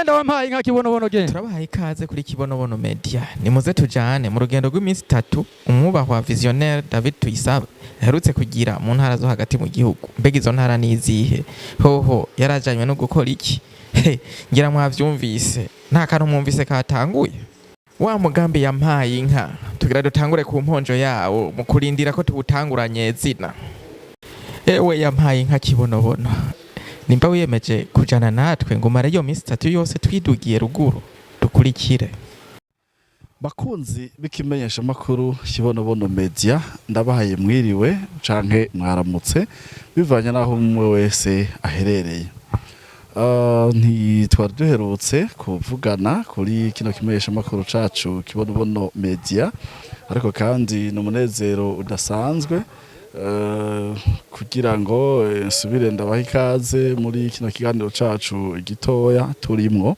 genda wampaye inka kibonobono genda. Turabahaye ikaze kuri Kibonobono Media. Nimuze tujane mu rugendo rw'iminsi 3 umwubahwa visionnaire David Tuyisaba aherutse kugira mu ntara zo hagati mu gihugu. Mbega izo ntara nizihe? Hoho yarajanywe no gukora iki? Ngira mwavyumvise. Nta kantu mwumvise katanguye. Wa mugambi yampaye inka tugira dutangure ku mponjo yawo mu kurindira ko tubutanguranye zina. Ewe yampaye inka Kibonobono. Nimba wiyemeje kujana natwe ngo mare yo minsi 3 yose twidugiye ruguru dukurikire. Bakunzi bikimenyesha makuru Kibonobono Media ndabahaye mwiriwe canke mwaramutse bivanye naho umwe wese aherereye. Twari duherutse kuvugana kuri kino kimenyesha makuru cacu Kibonobono Media, ariko kandi n'umunezero udasanzwe kugira ngo nsubire ndabaha ikaze muri kino kiganiro cacu gitoya turimwo.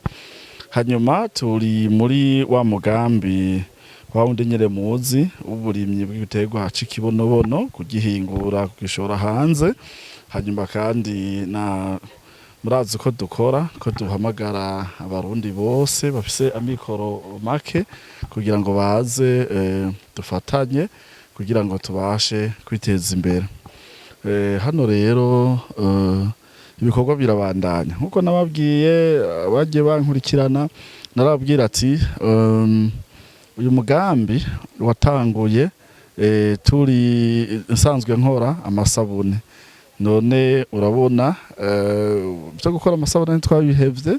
Hanyuma turi muri wa mugambi wa wundi nyere muzi uburimyi bw'ibiterwa haca Kibonobono kugihingura kugishora hanze. Hanyuma kandi na murazi ko dukora ko duhamagara abarundi bose bafise amikoro make kugira ngo baze dufatanye kugira ngo tubashe kwiteza imbere. Hano rero ibikorwa birabandanya nkuko nababwiye bagiye bankurikirana, narababwira ati uyu mugambi watanguye turi nsanzwe nkora amasabune, none urabona byo gukora amasabune twabihevye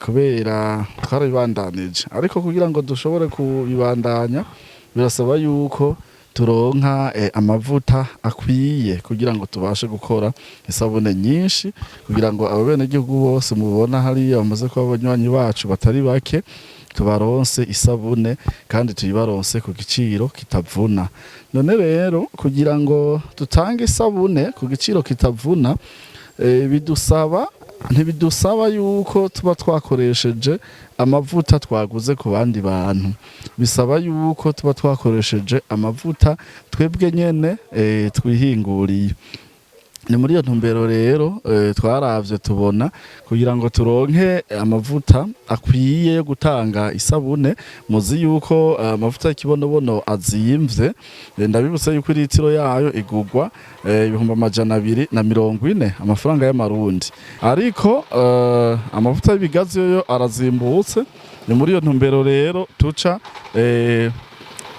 kubera twarabibandanije, ariko kugira ngo dushobore kubibandanya birasaba yuko turonka amavuta akwiye kugira ngo tubashe gukora isabune nyinshi, kugira ngo ababene gihugu bose mubona hari bamaze kuba abanywanyi bacu batari bake tubaronse isabune kandi tuyibaronse ku giciro kitavuna. None rero kugira ngo tutange isabune ku giciro kitavuna ntibidusaba yuko tuba twakoresheje amavuta twaguze ku bandi bantu, bisaba yuko tuba twakoresheje amavuta twebwe nyene twihinguriye. Ni muri iyo ntumbero rero twaravye tubona kugira ngo turonke amavuta akwiye yo gutanga isabune. Muzi yuko amavuta y'Kibonobono azimvye, ndabibutse yuko litiro yayo igugwa 240 amafaranga y'amarundi, ariko amavuta y'ibigazi yo arazimbutse. Ni muri iyo ntumbero rero tuca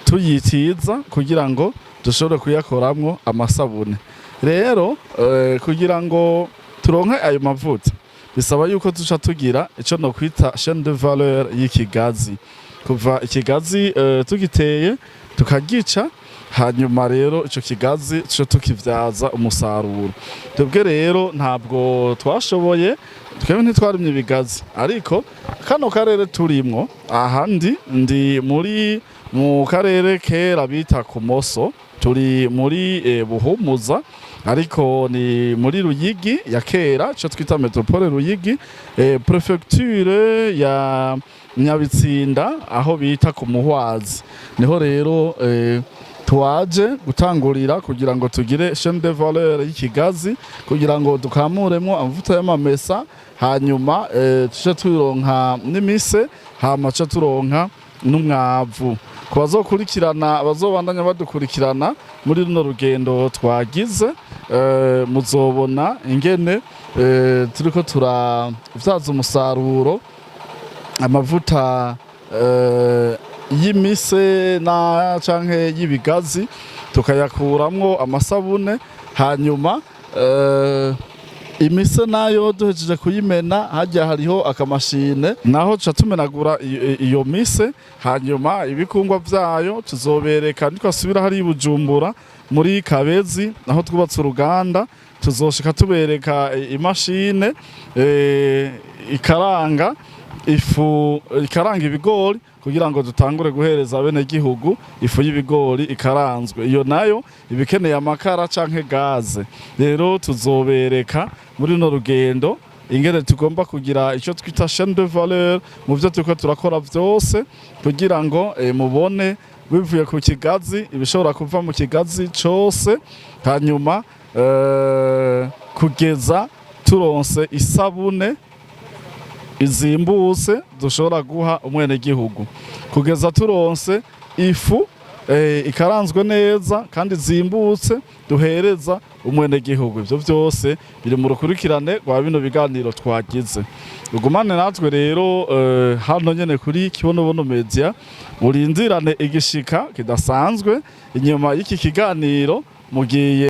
tuyitiza kugira ngo dushobore kuyakoramwo amasabune. Rero kugira ngo turonke ayo mavuta bisaba yuko tuca tugira ico no kwita chaîne de valeur y'ikigazi. Kuva ikigazi tugiteye tukagica, hanyuma rero ico kigazi tuca tukivyaza umusaruro. Twebwe rero ntabwo twashoboye, twebwe ntitwarimye ibigazi, ariko kano karere turimwo ahandi ndi mu karere kera bita Kumoso, turi muri Buhumuza, ariko ni muri Ruyigi ya kera cyo twita metropole Ruyigi, prefecture ya Nyabitsinda aho bita ku Muhwazi. Niho rero twaje gutangurira kugira ngo tugire chaîne de valeur y'ikigazi, kugira ngo dukamuremo amavuta y'amamesa, hanyuma tuje turonka n'imise, hama tuje turonka n'umwavu. Kubazokurikirana bazobandanya badukurikirana muri runo rugendo twagize, muzobona ingene turiko turavyaza umusaruro amavuta y'imise na canke y'ibigazi tukayakuramwo amasabune. Hanyuma imise nayo duhejeje kuyimena hajya hariho akamashine naho tuca tumenagura iyo mise, hanyuma ibikungwa vyayo tuzobereka nitwasubira hari Bujumbura muri Kabezi naho twubatse uruganda, tuzoshika tubereka imashine ikaranga ibigori kugira ngo dutangure guhereza bene gihugu ifu y'ibigori ikaranzwe. Iyo nayo ibikeneye amakara canke gaze. Rero tuzobereka muri no rugendo ingene tugomba kugira ico twita chaîne de valeur mu byo turiko turakora vyose, kugira ngo mubone bivuye ku kigazi ibishobora kuva mu kigazi cose, hanyuma kugeza turonse isabune bizimbutse dushobora guha umwenegihugu kugeza turonse ifu ikaranzwe neza kandi zimbutse duhereza umwenegihugu. Ivyo byose biri mu rukurikirane rwa bino biganiro twagize. Ugumane natwe rero hano nyene kuri Kibonobono Media, murindirane igishika kidasanzwe inyuma y'iki kiganiro, mugiye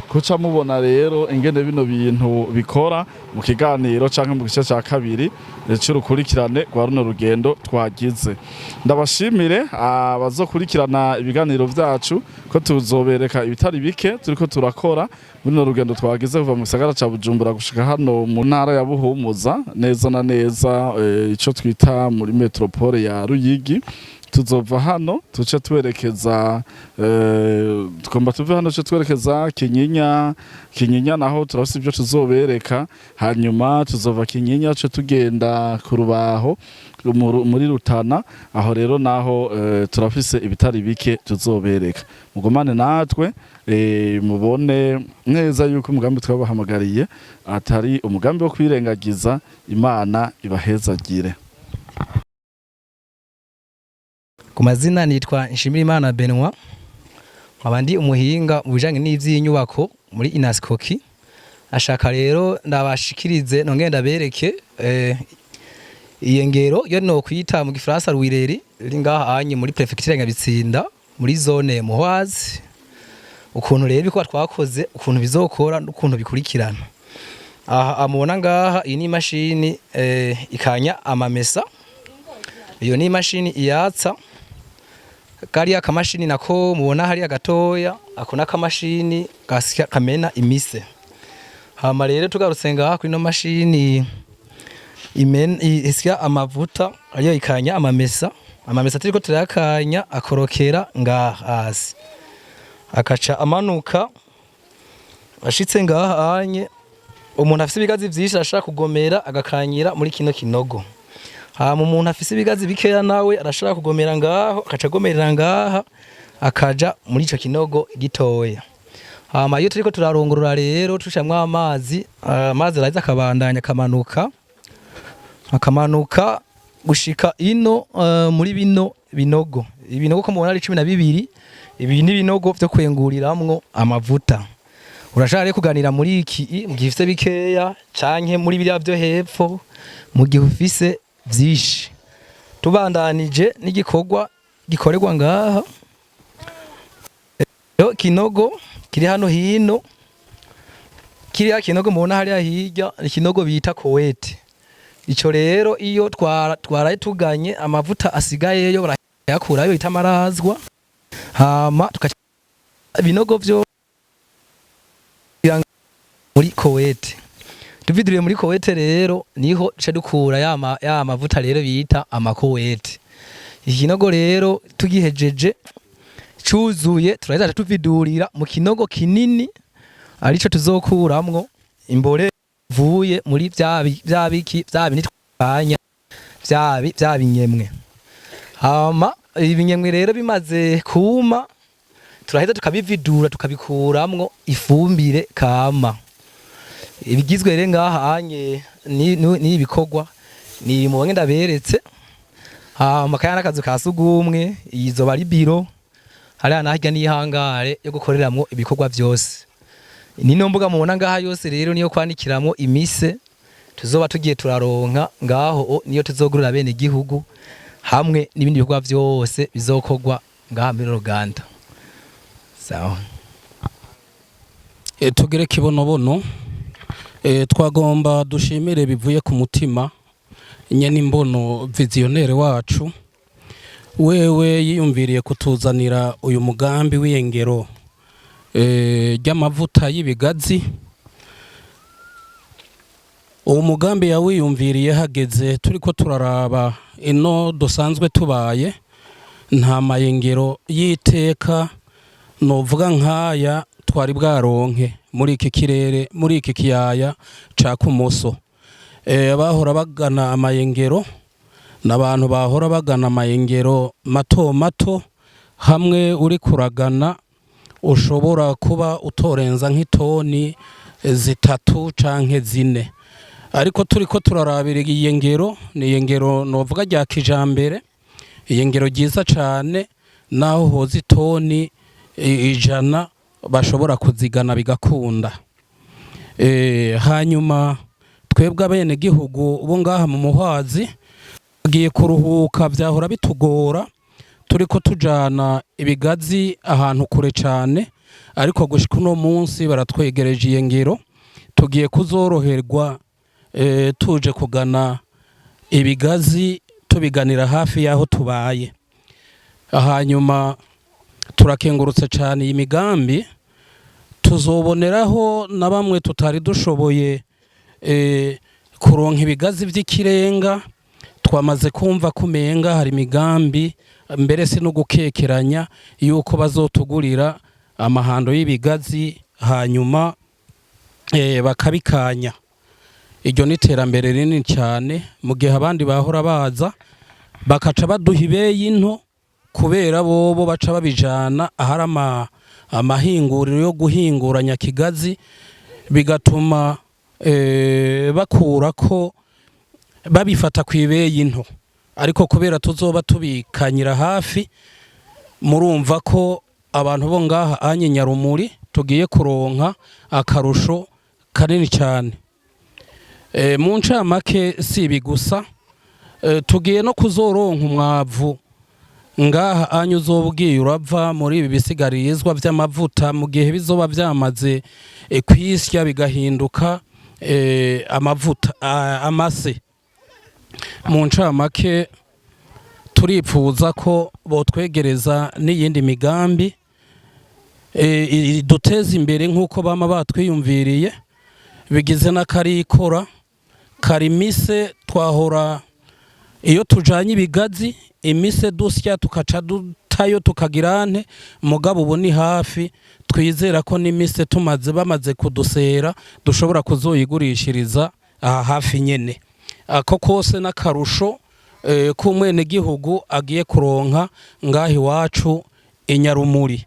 kuca mubona rero ingene bino bintu bikora mu kiganiro canke mu gice ca kabiri c'urukurikirane rwa runo rugendo twagize. Ndabashimire abazokurikirana ibiganiro vyacu ko tuzobereka ibitari bike turiko turakora muri runo rugendo twagize kuva mu gisagara ca Bujumbura gushika hano mu ntara ya Buhumuza, neza na neza ico twita muri metropole ya Ruyigi. Tuzova hano tuce twerekeza tugomba tuve hano tuce twerekeza Kinyinya naho turafise ibyo tuzobereka, hanyuma tuzova Kinyinya tuce tugenda ku Rubaho muri Rutana, aho rero naho turafise ibitari bike tuzobereka. Mugomane natwe mubone neza yuko umugambi twabahamagariye atari umugambi wo kwirengagiza. Imana ibahezagire. Ku mazina nitwa Nshimirimana Benoit, abandi umuhinga mu bijanye n'ivy'inyubako muri Inaskoki. Ashaka rero ndabashikirize nongenda ndabereke iyengero yo no kwita mu Gifaransa Rwireri riri ngaha anye muri prefecture ya Nyabitsinda muri zone Muhwazi. Ukuntu rero biko twakoze, ukuntu bizokora n'ukuntu bikurikirana. Aha amubona ngaha iyi ni imashini ikanya amamesa. Iyo ni imashini iyatsa. Kariya kamashini nako mubona hari agatoya, ako nakamashini kamena imise. Hama rero tugarutse ngaha kuri no mashini isya amavuta ariyo ikanya amamesa. Amamesa turiko turakanya akorokera ngaha hasi, akaca amanuka ashitse ngaha anye. Umuntu afise ibigazi vyinshi ashaka kugomera agakanyira muri kino kinogo. Hama umuntu afise ibigazi bikeya nawe arashaka kugomera ngaho akaca agomerera ngaha akaja muri ico kinogo gitoya. Hama iyo turiko turarongorora rero tushamwe amazi araza akabandanya akamanuka gushika ino muri bino binogo. Ibinogo ko mubona ari 12, ibi ni binogo vyo kwenguriramwo amavuta. Urashaka rero kuganira muri iki mu gifise bikeya canke muri biriya vyo hepfo mu gihe ufise vyinshi. Tubandanije n'igikorwa gikorerwa ngaha. Kinogo kiri hano hino, kiriya kinogo mubona hariya hirya ni kinogo bita kowete. Ico rero iyo twaraye tuganye amavuta asigayeyo barayakurayo bita marazwa, hama binogo vyo muri kowete. Tuviduriye muri kowete rero niho duce dukura ya mavuta rero bita amakowete. Ikinogo rero tugihejeje cuzuye turaheza tuvidurira mu kinogo kinini arico tuzokuramwo imbore vuye muri vya bintu twanya vya binyemwe. Hama ibinyemwe rero bimaze kuma turaheza tukabividura tukabikuramwo ifumbire kama. Ibigizwe rero ngaha anye ni ibikorwa ni mubonye ndaberetse. Hama kayana kazu kasugumwe izo bari biro hariya nahirya n'ihangare yo gukoreramwo ibikorwa vyose. Nino mbuga mubona ngaha yose rero niyo kwanikiramwo imise tuzoba tugiye turaronka ngaho, niyo tuzogurira bene igihugu hamwe n'ibindi bikorwa vyose bizokorwa ngaha muri Ruganda. Sawa. Tugere Kibonobono, twagomba dushimire bivuye ku mutima nyene imbono visionnaire wacu, wewe yiyumviriye kutuzanira uyu mugambi w'iyengero ry'amavuta y'ibigazi. Uwo mugambi yawiyumviriye hageze turiko turaraba ino dusanzwe tubaye nta mayengero y'iteka novuga nkaya twari bwaronke muri iki kirere, muri iki kiyaya ca Kumoso. Bahora bagana amayengero n'abantu bahora bagana amayengero mato mato, hamwe uri kuragana ushobora kuba utorenza nk'itoni 3 canke 4. ariko turiko turarabira iyengero ni iyengero novuga rya kijambere, iyengero ryiza cane naho hoza itoni 100 bashobora kuzigana bigakunda. Hanyuma twebwe abene gihugu bo ngaha mu Muhwazi agiye kuruhuka, vyahora bitugora turiko tujana ibigazi ahantu kure cane, ariko gushika uno munsi baratwegereje iyengero, tugiye kuzoroherwa tuje kugana ibigazi tubiganira hafi yaho tubaye. Hanyuma turakengurutse cyane iyi migambi, tuzoboneraho na bamwe tutari dushoboye kuronka ibigazi vy'ikirenga. Twamaze kumva kumenga hari migambi mbere si no gukekeranya yuko bazotugurira amahando y'ibigazi hanyuma bakabikanya. Iryo ni iterambere rinini cyane, mu gihe abandi bahora baza bakaca baduha ibeyi nto kubera bobo baca babijana ahari amahinguriro yo guhinguranya kigazi, bigatuma bakura ko babifata ku ibeyi nto, ariko kubera tuzoba tubikanyira hafi, murumva ko abantu bo ngaha anye Nyarumuri tugiye kuronka akarusho kanini cyane. Mu ncamake si ibi gusa, tugiye no kuzoronka umwavu ngaha anye uzobwiye urava muri ibi bisigarizwa vy'amavuta, mu gihe bizoba vyamaze kwisya bigahinduka amavuta amase. Mu ncamake turipfuza ko botwegereza n'iyindi migambi duteza imbere nk'uko bama batwiyumviriye, bigize n'akarikora karimise. Twahora iyo tujanye ibigazi imise dusya tukaca dutayo tukagirane, mugabo ubu ni hafi, twizera ko n'imise bamaze kudusera dushobora kuzoyigurishiriza aha hafi nyene. Ako kose n'akarusho k'umwene gihugu agiye kuronka ngahi wacu Inyarumuri.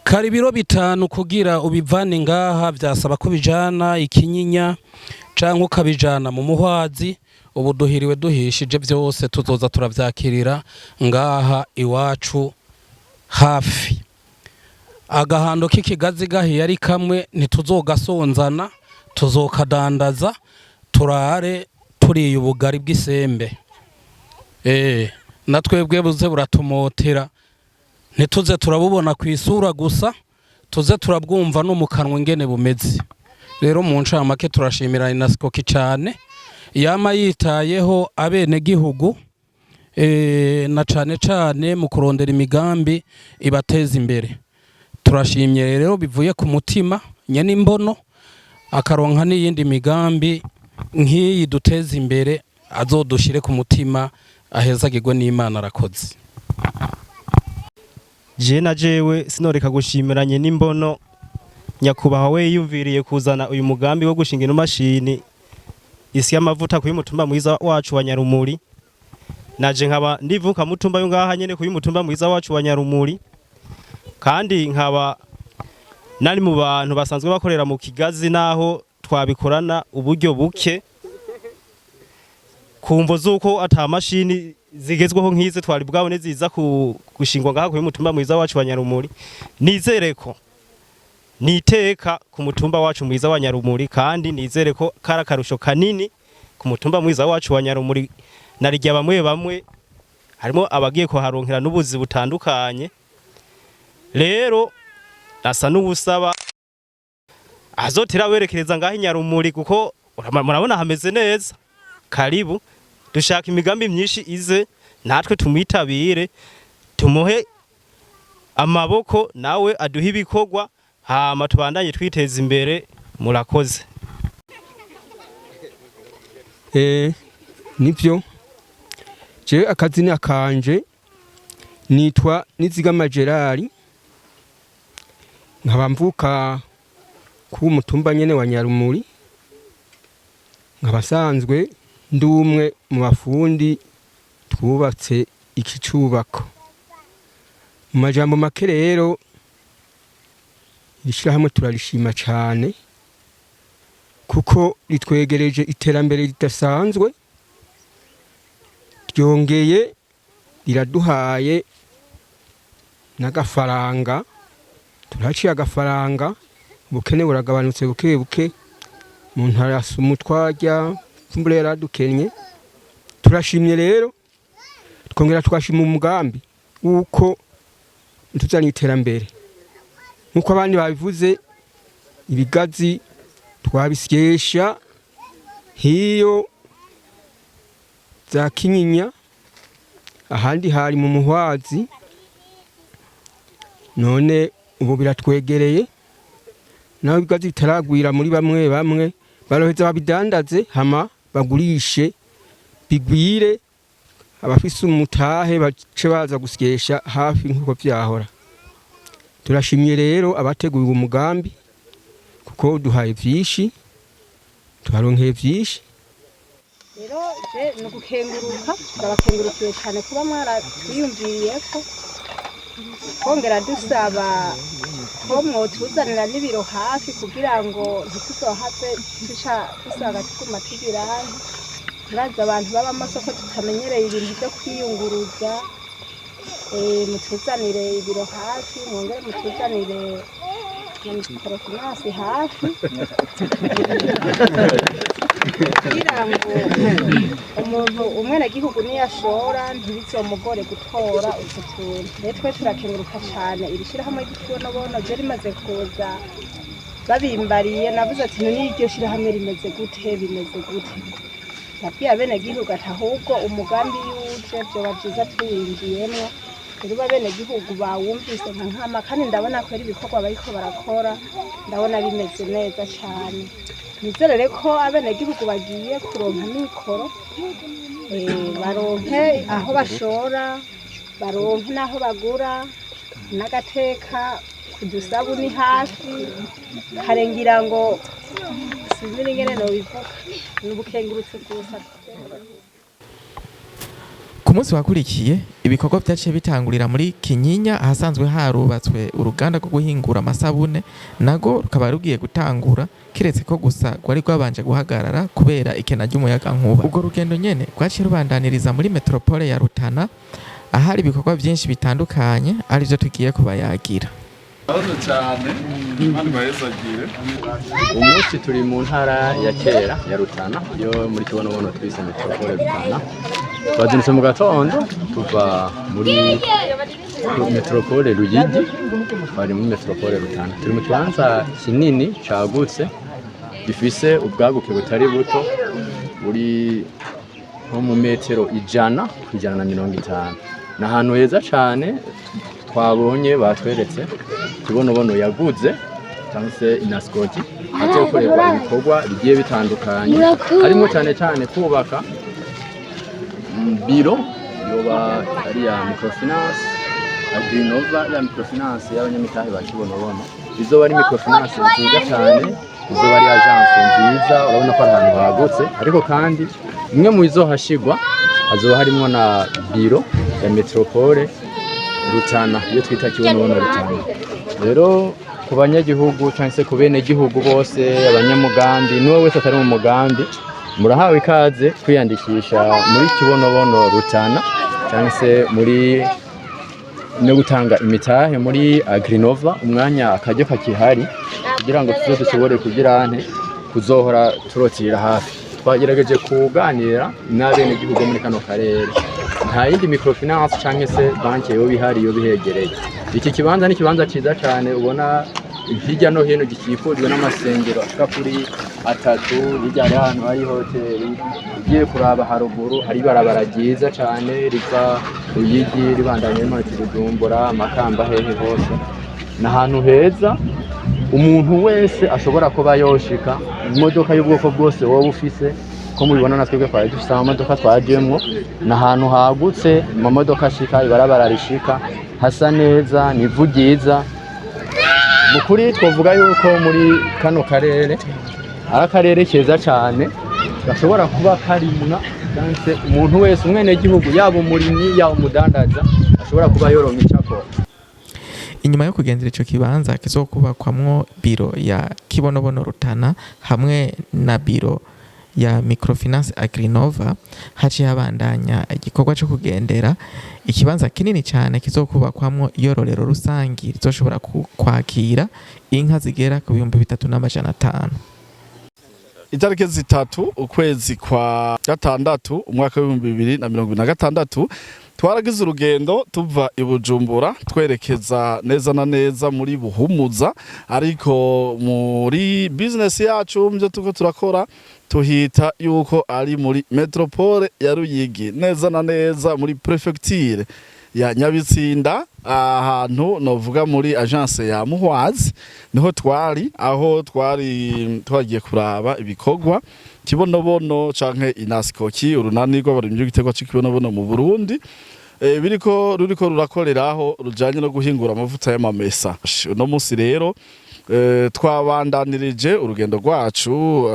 Kari biro 5 kugira ubivane ngaha, vyasaba ko bijana Ikinyinya canke ukabijana mu Muhwazi. Ubu duhiriwe duhishije byose, tuzoza turavyakirira ngaha iwacu hafi. Agahando k'ikigazi gahiye ari kamwe ntituzogasonzana, tuzokadandaza turare turiye ubugari bw'isembe. Natwebwe buze buratumotera, ntituze turabubona ku isura gusa, tuze turabwumva no mu kanwa ingene bumeze. Rero mu ncamake turashimira Inascoki cyane, yama yitayeho abene gihugu na cane cane mu kurondera imigambi ibateza imbere. Turashimye rero bivuye ku mutima nyene imbono, akaronka n'iyindi migambi nk'iyi duteza imbere, azodushire ku mutima, ahezagirwe n'Imana. Arakoze. Je na jewe sinoreka gushimiranye n'imbono nyakubaha we yumviriye kuzana uyu mugambi wo gushinga ino mashini isi y'amavuta ku mutumba mwiza wacu wa Nyarumuri. Naje nkaba ndivuka mutumba yo ngaha nyene ku mutumba mwiza wacu wa Nyarumuri, kandi nkaba nari mu bantu basanzwe bakorera mu kigazi, naho twabikorana uburyo buke kumvo zuko ata mashini zigezweho nk'ize twari bwabone ziza gushingwa ngaha ku mutumba mwiza wacu wa Nyarumuri. Nizere ko niteka ku mutumba wacu mwiza wa Nyarumuri, kandi nizere ko karakarusho kanini ku mutumba mwiza wacu wa Nyarumuri. Narijya bamwe harimo abagiye kuharonkera n'ubuzi butandukanye. Rero nasa n'ubusaba azotera werekereza ngaho Nyarumuri, kuko murabona hameze neza. Karibu dushaka imigambi myinshi ize, natwe tumwitabire, tumuhe amaboko, nawe aduha ibikorwa, hama tubandanye twiteza imbere. Murakoze. Nivyo je akazini akanje nitwa Nizigama Gerard, nkaba mvuka ku mutumba nyene wa Nyarumuri, nkabasanzwe ndumwe mu bafundi twubatse iki cubako. Mu majambo make rero ishirahamwe turarishima cyane kuko ritwegereje iterambere ridasanzwe, ryongeye riraduhaye n'agafaranga, turaciye agafaranga, ubukene buragabanutse buke buke, umuntu arasa umutwarya kumbure yaradukenye. Turashimye rero, twongera twashima umugambi wuko tuzana iterambere nkuko abandi babivuze. Ibigazi twabisyesha hiyo za Kinyinya, ahandi hari mu Muhwazi, none ubu biratwegereye, naho ibigazi bitaragwira muri bamwe bamwe baroheza babidandaze hama bagurishe bigwire, abafise umutahe bace baza gusyesha hafi nkuko vyahora. Turashimye rero abateguye umugambi kuko duhaye vyinshi, tuharonkeye vyinshi. Rero je nugukenguruka, ndabakengurukiye cyane kuba mwaratwiyumviriyeko, kongera dusaba ko mwotuzanira n'ibiro hafi kugira ngo ntituzohave dusanga tuguma tugirahe. Turazi abantu baba amasoko tutamenyereye ibintu byo kwiyunguruza, mutuzanire ibiro hafi, mwongere mutuzanire na microfinance hafi kugira ngo umuntu umwenegihugu niyashora ntibizomugore gutora utwo tuntu. Rero twe turakenguruka cyane iri shirahamwe ry'ikibonobono je rimaze kuza babimbariye, navuze ati n'iryo shirahamwe rimeze gute, bimeze gute. Nabwiye abenegihugu ati ahubwo umugambi yuje vyoba vyiza tuwinjiyemwo, rero abenegihugu bawumvise nka nkama, kandi ndabona ko ari ibikorwa bariko barakora, ndabona bimeze neza cyane. Nizerere ko abenegihugu bagiye kuronka mikoro, baronke aho bashora, baronke n'aho bagura, n'agateka kudusabuni hafi, karengira ngo sinzi ingene nobivuga, n'ubukengurutse gusa. Ku munsi wakurikiye ibikorwa byaciye bitangurira muri Kinyinya, ahasanzwe harubatswe uruganda rwo guhingura amasabune, nago rukaba rugiye gutangura, kiretse ko gusa rwari rwabanje guhagarara kubera ikena ry'umuyaga nkuba. Ubwo rugendo nyene rwaciye rubandaniriza muri metropole ya Rutana, ahari ibikorwa byinshi bitandukanye arivyo tugiye kubayagira. cyane mani bahezagire. Umunsi turi mu ntara ya kera ya Rutana, yo muri kibonobono twise metropole Rutana. Twazindutse mu gatondo tuva muri metropole Ruyigi, bari muri metropole Rutana. Turi mu kibanza kinini cagutse, gifise ubwaguke butari buto, buri nko mu metero 100-150. Ni ahantu heza cyane twabonye batweretse kibonobono yaguze cyangwa se inaskoti, hazokorerwa ibikorwa bigiye bitandukanye, harimo cyane cyane kubaka biro yoba ari ya microfinance, Agrinova ya microfinance y'abanyamitahe ba kibonobono. Izoba ari microfinance nziza cyane, izoba ari agence nziza, urabona ko abantu bagutse, ariko kandi imwe mu izohashigwa hazoba harimo na biro ya metropole Rutana, iyo twita kibonobono Rutana. Rero ku banyagihugu cyangwa se ku bene gihugu bose, abanyamugambi n'uwo wese atari mu mugambi, murahawe ikaze kwiyandikisha muri kibonobono Rutana, cyangwa se muri no gutanga imitahe muri Agrinova. Umwanya akaryo kakihari kugira ngo tuzo dushobore kugira kuzohora turotira hafi. Twagerageje kuganira n'abene gihugu muri kano karere, nta yindi microfinance cyangwa se banki yo bihari yo bihegereye. Iki kibanza ni kibanza ciza cyane, ubona hirya no hino gikikujwe n'amasengero ashika kuri 3, hirya hari ahantu hari hoteli, ugiye kuraba haruguru hari barabara ryiza cyane riva Ruyigi ribandanye mu Bujumbura, Makamba, hehe hose. Na ahantu heza umuntu wese ashobora kuba yoshika. Imodoka y'ubwoko bwose wowe ufise, ko mubibona natwe kwa dufite amamodoka twajemwo, na ahantu hagutse, amamodoka ashika, ibarabara rishika, hasa neza, nivu ryiza. Mukuri twovuga yuko muri kano karere ari akarere keza cyane, gashobora kuba karimwa cyangwa umuntu wese, umwene gihugu, yaba umurimyi yaba umudandaza, ashobora kuba yoronka icyakora. inyuma yo kugendera ico kibanza kizokubakwamwo biro ya Kibonobono Rutana hamwe na biro ya Microfinance Agrinova, haciye habandanya igikorwa cyo kugendera ikibanza kinini cyane kizokubakwamwo iyororero rusangi rizoshobora kwakira inka zigera ku 3,500. Itariki zitatu ukwezi kwa gatandatu umwaka w'2026 twaragize urugendo tuva i Bujumbura twerekeza neza na neza muri Buhumuza, ariko muri business yacu mvyo tuko turakora tuhita yuko ari muri metropole ya Ruyigi, neza na neza muri prefecture ya Nyabitsinda, ahantu novuga muri agence ya Muhwazi niho twari, aho twagiye kuraba ibikorwa Kibonobono canke Inaskoki, urunani rw'abarimyi b'igiterwa c'Ikibonobono mu Burundi ruriko rurakoreraho rujanye no guhingura amavuta y'amamesa. Uno musi rero twabandanirije urugendo rwacu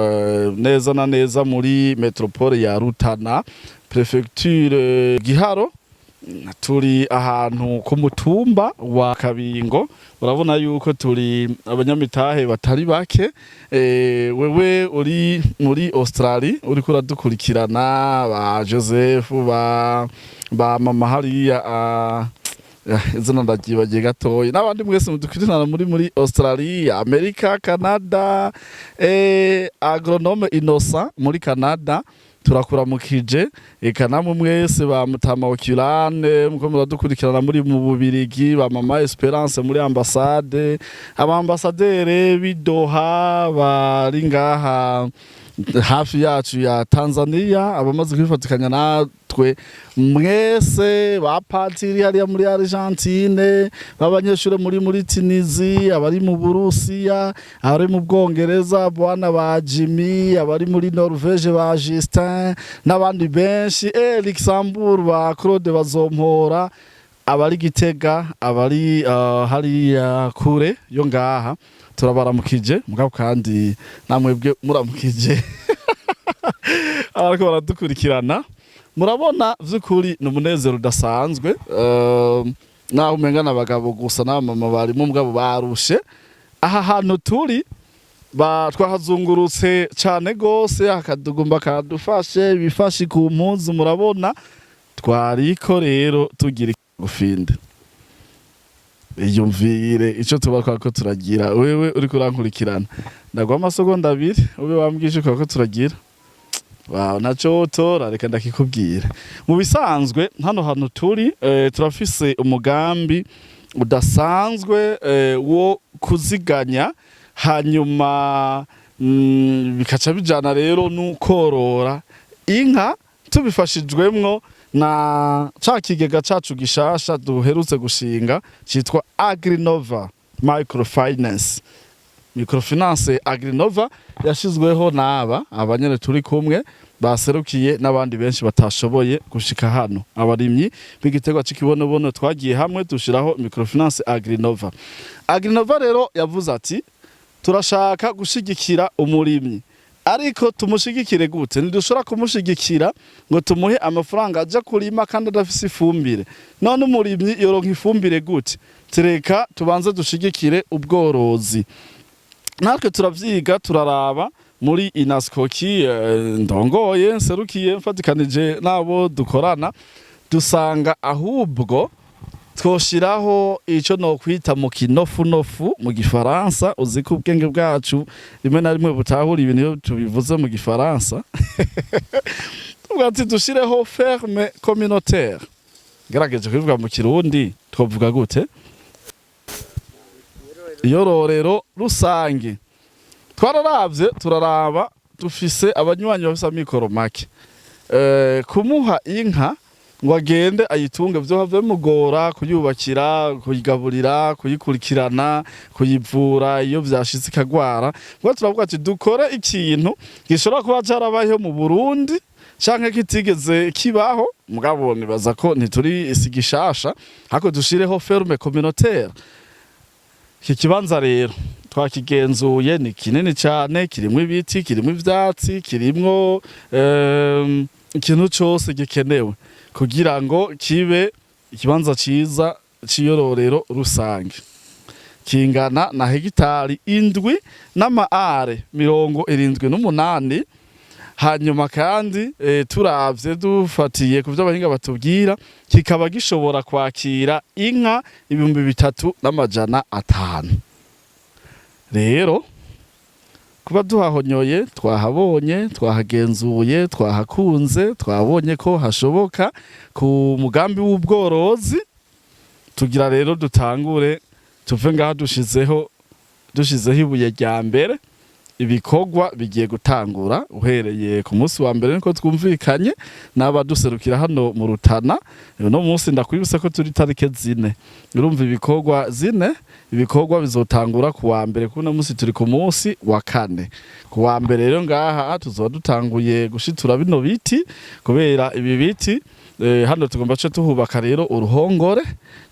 neza na neza muri metropole ya Rutana, prefecture Giharo. Turi ahantu ku mutumba wa Kabingo, urabona yuko turi abanyamitahe batari bake. Wewe uri muri Australia uri kuradukurikirana, ba Joseph ba mama hariya izina ndagibagiye gatoya, n'abandi mwese mudukurikirana muri Australia, Amerika, Canada, agronome Innocent muri Canada turakuramukije. Eka namwe mwese ba Mutama Oculane muko muradukurikirana muri mu Bubirigi, ba mama Esperance muri ambassade, abambasadere bidoha bari ngaha hafi yacu ya Tanzania, abamaze kwifatikanya natwe mwese, ba patiri hariya muri Argentine, babanyeshure muri Tunisia, abari mu Burusiya, abari mu Bwongereza bwana ba Jimmy, abari muri Norvege ba Justin, n'abandi benshi Luxembourg ba Claude Bazompora, abari Gitega, abari hariya kure yo ngaha turabaramukije, mugabo kandi namwebwe muramukije abariko baradukurikirana. Murabona vy'ukuri n'umunezero udasanzwe, naho umenga n'abagabo gusa n'abamama bari mu mugabo barushe. Aha hantu turi twahazungurutse cane gose, akadugumba kadufashe bifashi ku mpuzu, murabona twariko rero tugira gufinde. Iyumvire ico tuba ko turagira, wewe uri kurankurikirana ndagwa amasegonda 2 ube wambwije ko turagira naco tora, reka ndakikubwira. Mu bisanzwe hano hantu turi turafise umugambi udasanzwe wo kuziganya, hanyuma bikaca bijana rero n'ukorora inka tubifashijwemwo na ca kigega cacu gishasha duherutse gushinga citwa Agrinova Microfinance Agrinova, yashizweho n'aba abanyene turi kumwe baserukiye n'abandi benshi batashoboye gushika hano, abarimyi b'igiterwa c'Ikibonobono twagiye hamwe dushiraho Microfinance Agrinova. Agrinova rero yavuze ati turashaka gushigikira umurimyi, ariko tumushigikire gute? Ntidushobora kumushigikira ngo tumuhe amafaranga aja kurima kandi adafise ifumbire. None umurimyi yoronka ifumbire gute? Tereka tubanze dushigikire ubworozi. Natwe turavyiga turaraba muri Inaskoki ndongoye nserukiye mfatikanije nabo dukorana, dusanga ahubwo twoshiraho ico no kwita mu kinofunofu mu gifaransa. Uziko ubwenge bwacu rimwe na rimwe butahura ibintu iyo tubivuze mu gifaransa. Tubwati dushireho ferme communautaire, gerageje kubivuga mu Kirundi twovuga gute? Iyororero rusange. Twararavye turaraba dufise abanywanyi bafise amikoro make, kumuha inka ngo agende ayitunge vyo have mugora, kuyubakira, kuyigaburira, kuyikurikirana, kuyivura iyo vyashitse ikagwara. Ngo turavuga ati dukore ikintu gishobora kuba carabayeho mu Burundi canke kitigeze kibaho, mugabo nibaza ko ntituri isi gishasha, hako dushireho ferme communautaire. Iki kibanza rero twakigenzuye ni kinini cyane, kirimwo ibiti, kirimwo ivyatsi, kirimwo ikintu cyose gikenewe kugira ngo kibe ikibanza ciza ciyororero rusange. kingana na hegitari 7 n'amaare 78. Hanyuma kandi turavye dufatiye ku vy'abahinga batubwira kikaba gishobora kwakira inka 3,500. Rero kuba duhahonyoye twahabonye twahagenzuye twahakunze twabonye ko hashoboka ku mugambi w'ubworozi tugira rero dutangure tuve ngaha dushizeho ibuye rya mbere. Ibikorwa bigiye gutangura uhereye ku munsi wa mbere niko twumvikanye n'abaduserukira hano mu Rutana. No munsi ndakwibutsa ko turi tarike 4. Urumva ibikorwa 4 ibikorwa bizotangura ku wa mbere kuno munsi turi ku munsi wa 4. Ku wa mbere rero ngaha tuzoba dutanguye gushitura bino biti kubera ibi biti hano tugomba cyo tuhubaka rero uruhongore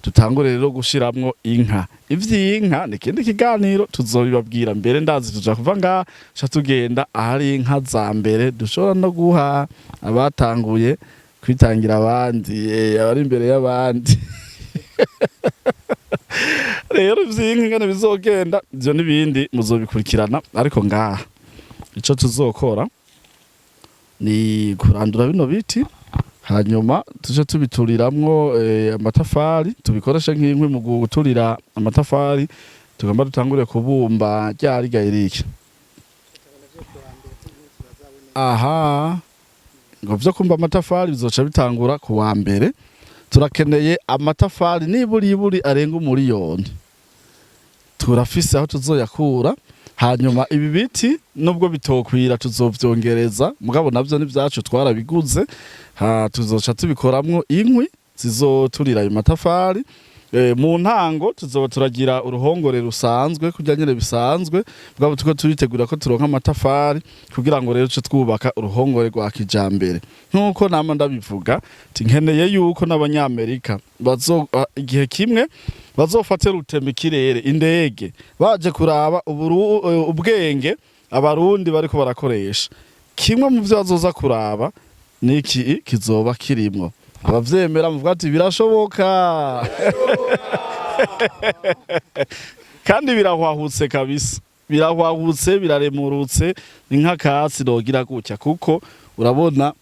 tutangure rero gushiramwo inka. Ivy'inka ni kindi kiganiro tuzobibabwira mbere ndazi tuja kuva ngaha cha tugenda ahari inka za mbere dushobora no guha abatanguye kwitangira abandi abari imbere y'abandi. Rero ivy'inka ngene bizogenda ivyo n'ibindi muzobikurikirana ariko ngaha ico tuzokora ni kurandura bino biti hanyuma tuje tubituriramwo amatafari tubikoresha nk'inkwi mu guturira amatafari tugomba dutangure kubumba ryari gairiki. Aha ngo vyo kumba amatafari bizoca bitangura ku wa mbere. Turakeneye amatafari niburi arenga 1,000,000. Turafise aho tuzoyakura. Hanyuma ibi biti nubwo bitokwira tuzovyongereza mugabo navyo n'ivyacu twarabiguze tuzoca tubikoramwo inkwi zizoturira ayo matafari. Mu ntango tuzoba turagira uruhongore rusanzwe kujya nyene bisanzwe mugabo tuko turitegura ko turonka amatafari kugira ngo rero twubaka uruhongore rwa kijambere. Nkuko nama ndabivuga tinkeneye yuko n'abanyamerika igihe kimwe bazofate rutema ikirere indege baje kuraba ubwenge abarundi bariko barakoresha. Kimwe mu vyo bazoza kuraba niki kizoba kirimwo. Abavyemera muvuga ati birashoboka. Kandi birahwahutse kabisa. Birahwahutse biraremurutse ni nk'akatsi rogira gutya kuko urabona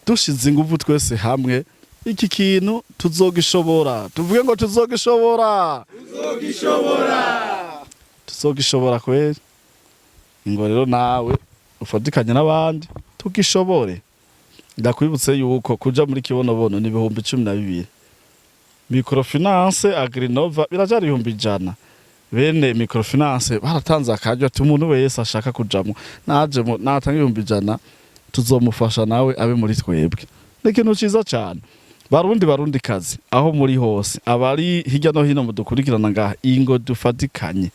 dushize ingufu twese hamwe iki kintu tuzogishobora. Tuvuge ngo tuzogishobora. Tuzogishobora kweli. Ngo rero nawe ufatikanye n'abandi tugishobore. Ndakwibutse yuko kuja muri kibonobono ni 12,000. Microfinance Agrinova birajari 100,000. Bene microfinance baratanze akajyo ati umuntu wese ashaka kujamo naje natanga 100,000 tuzomufasha nawe abe muri twebwe. N'ikintu ciza cyane. Barundi kazi aho muri hose abari hirya no hino mudukurikirana ngaha ingo dufatikanye.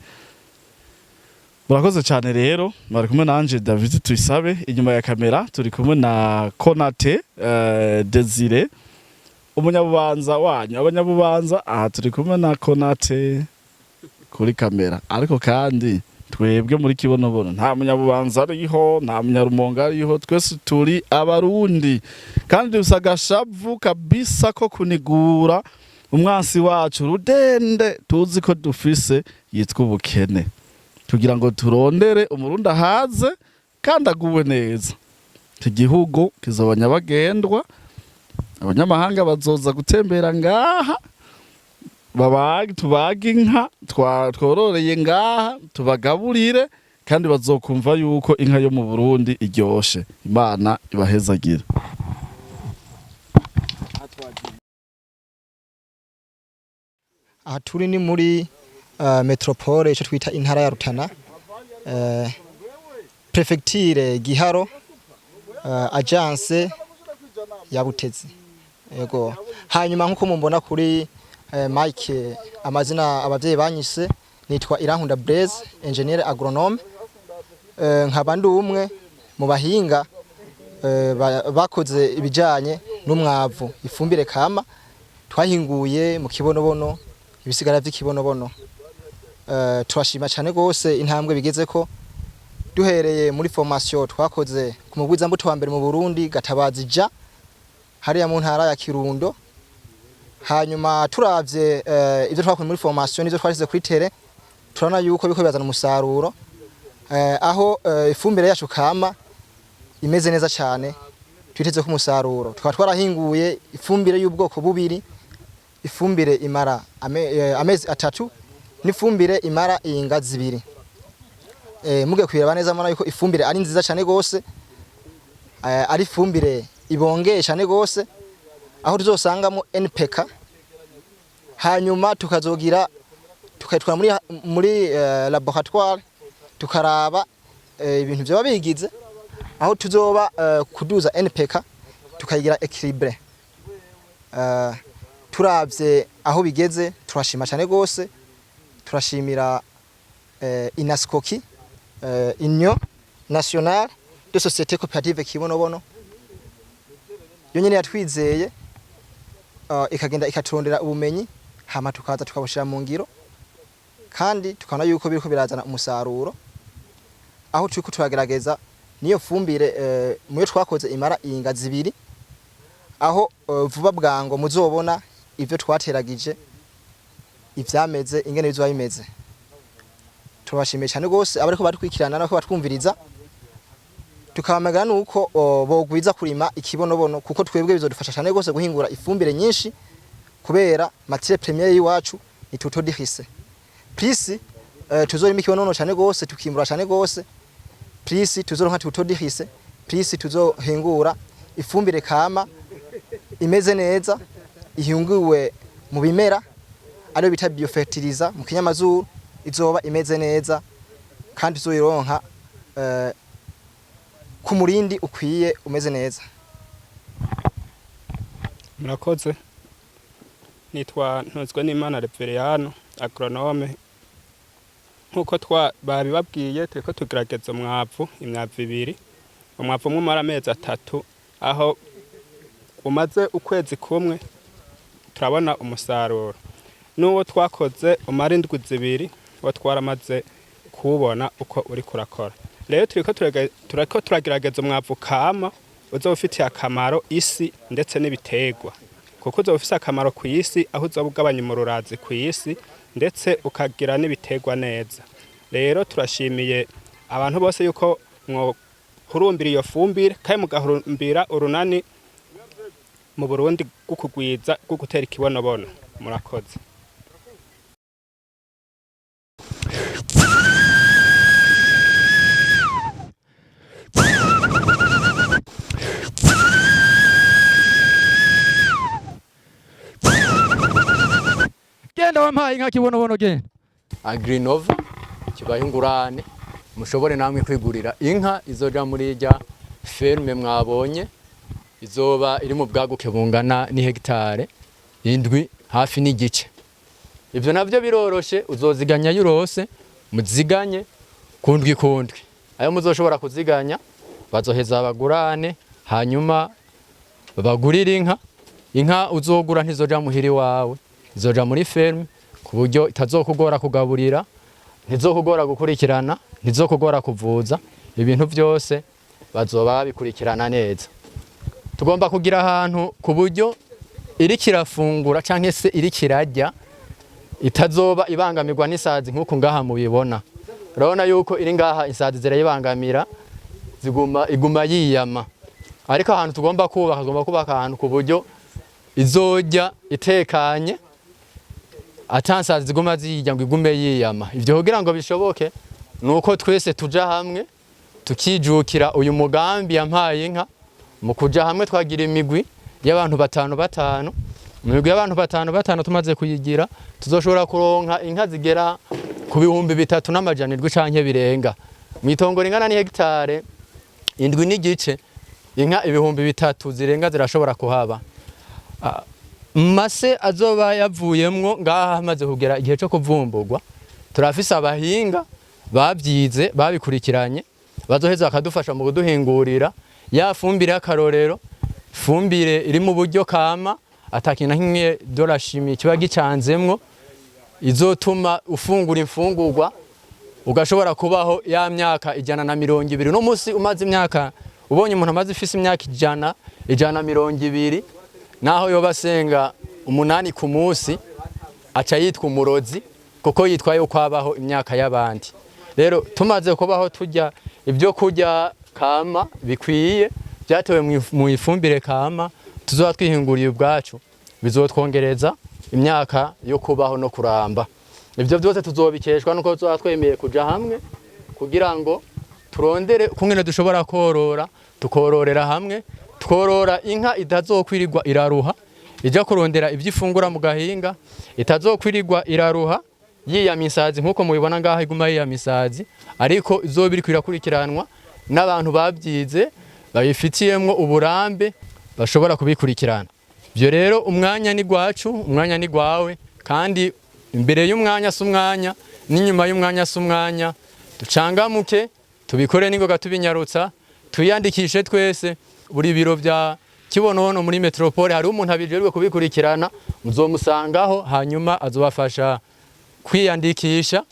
Murakoze cyane rero bari kumwe nanje David Tuyisabe inyuma ya kamera turi kumwe na Konate Desire umunyabubanza wanyu abanyabubanza aha turi kumwe na Konate kuri kamera ariko kandi twebwe muri kibonobono nta munyabubanza ariho nta munyarumonga ariho twese turi abarundi kandi usagashavu kabisa ko kunigura umwansi wacu rudende tuzi ko dufise yitwa ubukene tugira ngo turondere umurundi ahaze kandi aguwe neza. Iki gihugu kizoba nyabagendwa abanyamahanga bazoza gutembera ngaha tubaga inka twororeye ngaha tubagaburire kandi bazokumva yuko inka yo mu Burundi iryoshe. Imana ibahezagira. Aha turi ni muri metropole ico twita intara ya Rutana, prefecture Giharo, agence ya Butezi. Yego. Hanyuma nkuko mumbona kuri Mike amazina abavyeyi banyise nitwa Irankunda Blaise, engineer agronome. Nkabandi umwe mu bahinga bakoze ibijanye n'umwavu ifumbire kama twahinguye mu kibonobono ibisigara vy'ikibonobono. Turashima cyane gose intambwe bigeze ko duhereye muri formation twakoze ku mugwiza mbuto wa mbere mu Burundi Gatabazi ja hariya mu ntara ya Kirundo. Hanyuma turavye ivyo twakoze muri formation nizo twashize kuri terrain turabona yuko biko bizana umusaruro aho ifumbire yacu kama imeze neza cyane twiteze ko umusaruro tukaba twarahinguye ifumbire y'ubwoko bubiri ifumbire imara amezi 3 n'ifumbire imara inga zibiri muge kwiraba neza mwana yuko ifumbire ari nziza cyane gose ari ifumbire ibongeye cyane gose aho tuzosangamo NPK hanyuma tukazogira tukayitwara muri laboratoire tukaraba ibintu byo babigize aho tuzoba kuduza NPK tukayigira equilibre turavye aho bigeze turashima cyane gose turashimira inaskoki Union Nationale de Société Coopérative Kibonobono yo nyene yatwizeye ikagenda ikaturondera ubumenyi hama tukaza tukabushira mu ngiro kandi tukana yuko biriko birazana umusaruro aho turiko turagerageza niyo fumbire muyo twakoze imara inga zibiri aho vuba bwango muzobona ivyo twateragije ivyameze ingene bizoba bimeze turabashimiye cyane gose abariko batwikirana nako batwumviriza tukabamagana nuko bogwiza kurima ikibonobono kuko twebwe bizodufasha cyane gose guhingura ifumbire nyinshi kubera matière première yiwacu ni tuto dihise plus tuzorima ikibonobono cyane gose tukimbura cyane gose plus tuzoronka tuto dihise plus tuzohingura ifumbire kama imeze neza ihunguwe mu bimera ariyo bita biofertilizer mu kinyamazuru izoba imeze neza kandi tuzoyironka ku murindi ukwiye umeze neza. Murakoze. Nitwa Ntuzwe n'Imana Reveriyano agronome nkuko babibabwiye turiko tugerageza umwavu imyavu ibiri umwavu umwe umara amezi 3 aho umaze ukwezi kumwe turabona umusaruro n'uwo twakoze umara indwi zibiri wo twaramaze kubona uko uri kurakora rero turiko turagerageza umwavu kama uzofitiye akamaro isi ndetse n'ibitegwa kuko uzofise akamaro ku isi aho uzobugabanya umururazi ku isi ndetse ukagira n'ibitegwa neza rero turashimiye abantu bose yuko hurumbira iyo fumbire kandi mugahurumbira urunani mu Burundi gukugwiza gukutera ikibonobono murakoze. Genda wampaye inka kibonobono genda Agrinova kibaye ingurane mushobore namwe kwigurira inka izoja muri ijya ferme mwabonye izoba iri mu bwaguke bungana ni hectare indwi hafi n'igice ivyo navyo biroroshe uzoziganya yurose muziganye kundwi ayo muzoshobora kuziganya bazoheza abagurane hanyuma bagurira inka uzogura ntizoja muhiri wawe izoja muri ferme ku buryo itazokugora kugaburira ntizokugora gukurikirana ntizokugora kuvuza ibintu byose bazoba bikurikirana neza tugomba kugira ahantu ku buryo iri kirafungura canke se iri kirajya itazoba ibangamirwa n'isazi nkuko ngaha mubibona urabona yuko iri ngaha isazi zirayibangamira iguma yiyama ariko ahantu tugomba kubaka ahantu ku buryo izojya itekanye atansazi ziguma ziyijya ngo igume yiyama ivyo kugira ngo bishoboke nuko twese tuja hamwe tukijukira uyu mugambi yampaye inka mu kuja hamwe twagira imigwi y'abantu batanu imigwi y'abantu batanu tumaze kuyigira tuzoshobora kuronka inka zigera ku 3,700 canke birenga mwitongo ringana ni hectare indwi n'igice inka 3,000 zirenga zirashobora kuhaba mase azoba yavuyemwo ngaha hamaze kugera igihe cyo kuvumburwa turafise abahinga babyize babikurikiranye bazoheza akadufasha mu kuduhingurira ya fumbire y'akarorero fumbire iri mu buryo kama atakina nk'imwe dorashimi kiba gicanzemwo izotuma ufungura imfungurwa ugashobora kubaho ya myaka 120 no musi umaze imyaka ubonye umuntu amaze ifise imyaka 120 naho yoba senga 8 ku musi aca yitwa umurozi kuko yitwaye uko abaho imyaka y'abandi. Rero tumaze kubaho turya ibyo kurya kama bikwiye byatewe mu ifumbire kama tuzoba twihinguriye ubwacu, bizotwongereza imyaka yo kubaho no kuramba. Ibyo byose tuzobikeshwa nuko tuzoba twemeye kuja hamwe kugira ngo turondere kungene dushobora korora, tukororera hamwe, tworora inka itazokwirirwa iraruha ija kurondera ivyifungura mu gahinga, itazokwirirwa iraruha yiyamisazi nkuko mubibona ngaho iguma yiyamisazi, ariko izobiri kwirakurikiranwa n'abantu babyize babifitiyemwo uburambe bashobora kubikurikirana. Byo rero umwanya ni gwacu, umwanya ni gwawe, kandi imbere y'umwanya s'umwanya n'inyuma y'umwanya s'umwanya, ducangamuke tubikore ningoga tubinyarutsa, tuyandikishe twese. Buri biro bya Kibonobono muri metropole hari umuntu abijerwe kubikurikirana, muzomusangaho hanyuma azobafasha kwiyandikisha,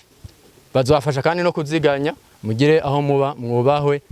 bazobafasha kandi no kuziganya, mugire aho muba mwubahwe